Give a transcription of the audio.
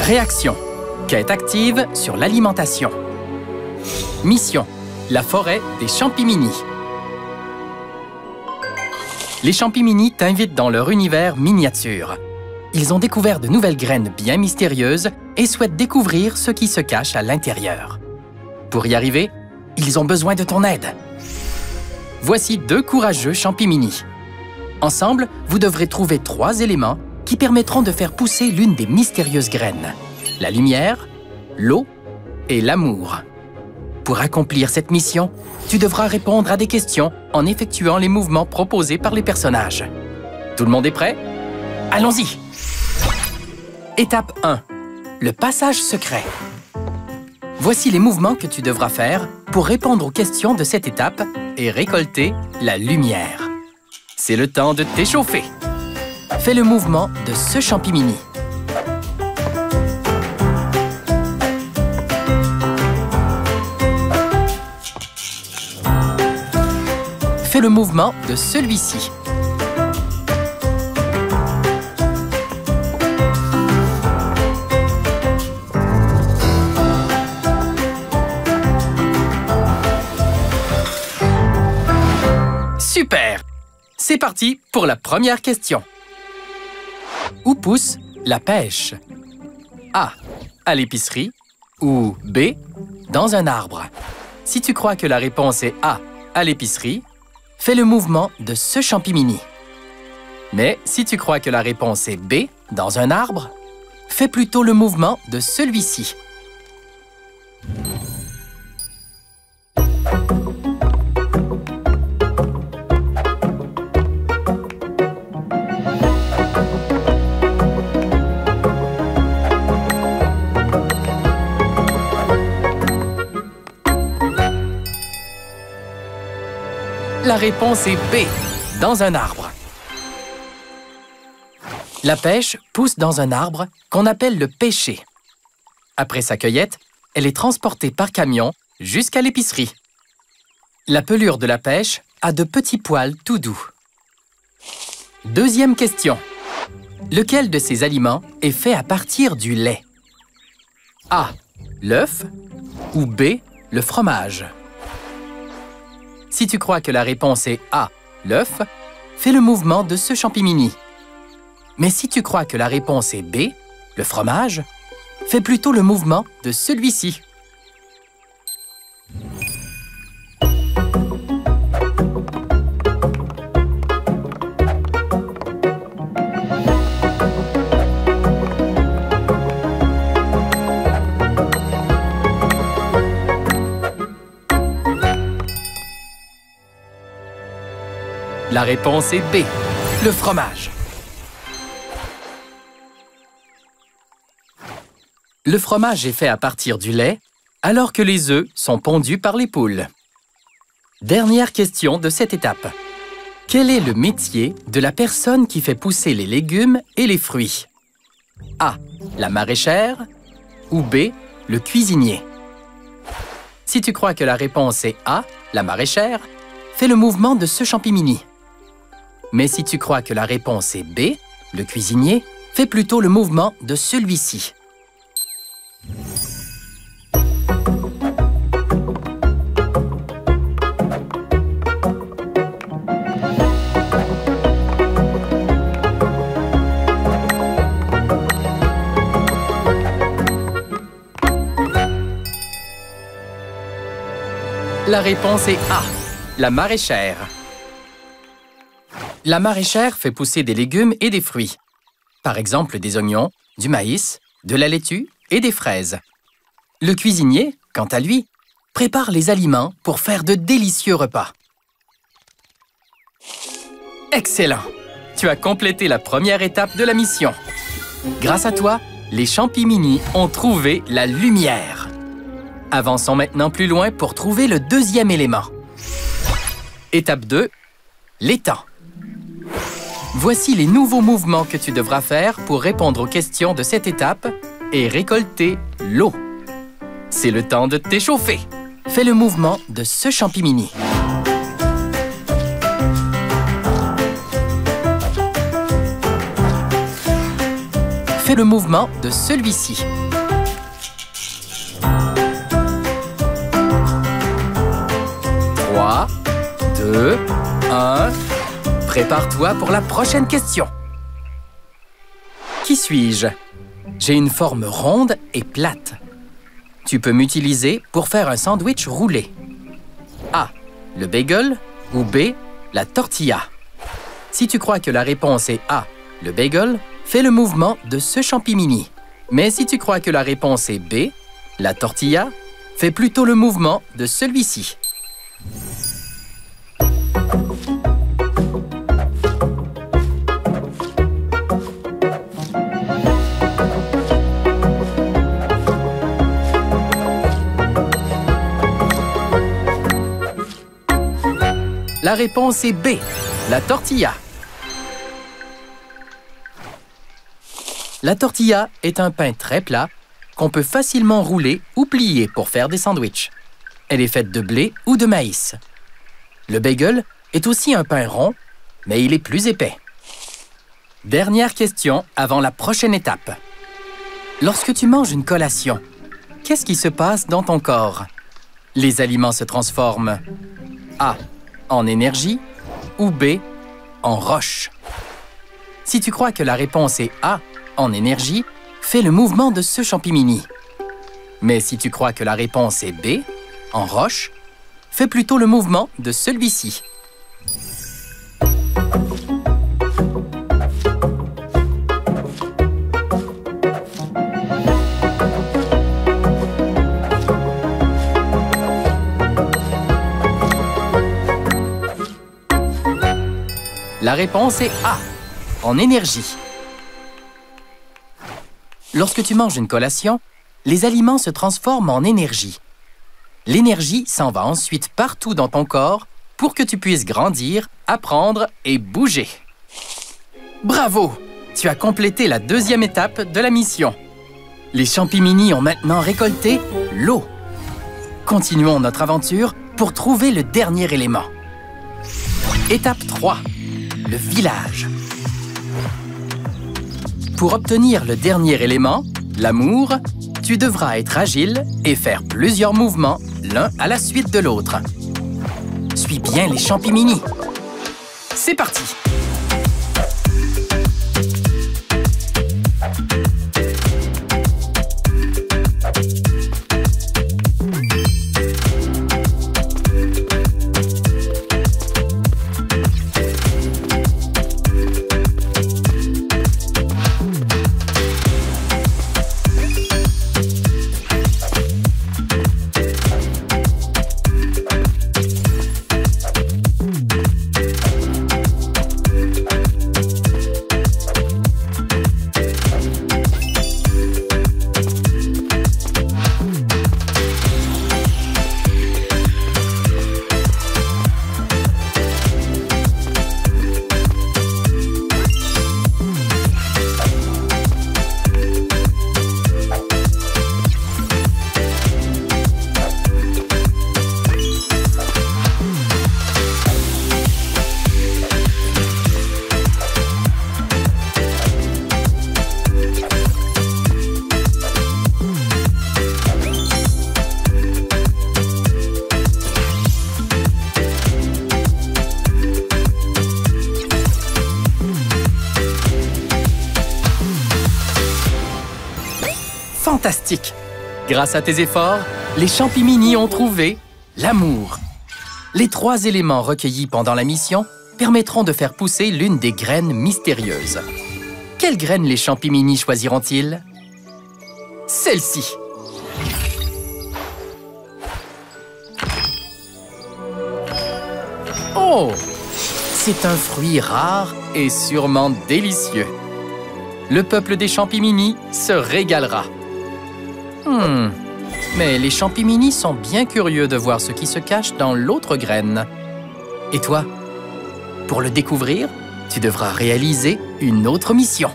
Réaction. Quête active sur l'alimentation. Mission. La forêt des champimini. Les champimini t'invitent dans leur univers miniature. Ils ont découvert de nouvelles graines bien mystérieuses et souhaitent découvrir ce qui se cache à l'intérieur. Pour y arriver, ils ont besoin de ton aide. Voici 2 courageux champimini. Ensemble, vous devrez trouver 3 éléments qui permettront de faire pousser l'une des mystérieuses graines. La lumière, l'eau et l'amour. Pour accomplir cette mission, tu devras répondre à des questions en effectuant les mouvements proposés par les personnages. Tout le monde est prêt? Allons-y! Étape 1. Le passage secret. Voici les mouvements que tu devras faire pour répondre aux questions de cette étape et récolter la lumière. C'est le temps de t'échauffer. Fais le mouvement de ce champimini. Fais le mouvement de celui-ci. Super! C'est parti pour la première question. Où pousse la pêche? A. À l'épicerie ou B. Dans un arbre? Si tu crois que la réponse est A. À l'épicerie, fais le mouvement de ce champimini. Mais si tu crois que la réponse est B. Dans un arbre, fais plutôt le mouvement de celui-ci. La réponse est B, dans un arbre. La pêche pousse dans un arbre qu'on appelle le pêcher. Après sa cueillette, elle est transportée par camion jusqu'à l'épicerie. La pelure de la pêche a de petits poils tout doux. Deuxième question. Lequel de ces aliments est fait à partir du lait? A. L'œuf ou B. Le fromage? Si tu crois que la réponse est A, l'œuf, fais le mouvement de ce champimini. Mais si tu crois que la réponse est B, le fromage, fais plutôt le mouvement de celui-ci. La réponse est B, le fromage. Le fromage est fait à partir du lait, alors que les œufs sont pondus par les poules. Dernière question de cette étape. Quel est le métier de la personne qui fait pousser les légumes et les fruits? A. La maraîchère ou B. Le cuisinier? Si tu crois que la réponse est A, la maraîchère, fais le mouvement de ce champimini. Mais si tu crois que la réponse est B, le cuisinier, fais plutôt le mouvement de celui-ci. La réponse est A, la maraîchère. La maraîchère fait pousser des légumes et des fruits. Par exemple, des oignons, du maïs, de la laitue et des fraises. Le cuisinier, quant à lui, prépare les aliments pour faire de délicieux repas. Excellent! Tu as complété la première étape de la mission. Grâce à toi, les champimini ont trouvé la lumière. Avançons maintenant plus loin pour trouver le deuxième élément. Étape 2, l'étang. Voici les nouveaux mouvements que tu devras faire pour répondre aux questions de cette étape et récolter l'eau. C'est le temps de t'échauffer. Fais le mouvement de ce champimini. fait le mouvement de celui-ci. Trois, 2, 1. Prépare-toi pour la prochaine question. Qui suis-je? J'ai une forme ronde et plate. Tu peux m'utiliser pour faire un sandwich roulé. A. Le bagel ou B. La tortilla. Si tu crois que la réponse est A. Le bagel, fais le mouvement de ce champimini. Mais si tu crois que la réponse est B. La tortilla, fais plutôt le mouvement de celui-ci. La réponse est B, la tortilla. La tortilla est un pain très plat qu'on peut facilement rouler ou plier pour faire des sandwichs. Elle est faite de blé ou de maïs. Le bagel est aussi un pain rond, mais il est plus épais. Dernière question avant la prochaine étape. Lorsque tu manges une collation, qu'est-ce qui se passe dans ton corps? Les aliments se transforment A. En énergie ou B. En roche. Si tu crois que la réponse est A. En énergie, fais le mouvement de ce champimini. Mais si tu crois que la réponse est B. En roche, fais plutôt le mouvement de celui-ci. La réponse est A, en énergie. Lorsque tu manges une collation, les aliments se transforment en énergie. L'énergie s'en va ensuite partout dans ton corps pour que tu puisses grandir, apprendre et bouger. Bravo! Tu as complété la deuxième étape de la mission. Les champimini ont maintenant récolté l'eau. Continuons notre aventure pour trouver le dernier élément. Étape 3. Le village. Pour obtenir le dernier élément, l'amour, tu devras être agile et faire plusieurs mouvements l'un à la suite de l'autre. Suis bien les champimini. C'est parti! Fantastique! Grâce à tes efforts, les champimini ont trouvé l'amour. Les 3 éléments recueillis pendant la mission permettront de faire pousser l'une des graines mystérieuses. Quelle graine les champimini choisiront-ils? Celle-ci! Oh! C'est un fruit rare et sûrement délicieux. Le peuple des champimini se régalera. Mais les champimini sont bien curieux de voir ce qui se cache dans l'autre graine. Et toi? Pour le découvrir, tu devras réaliser une autre mission.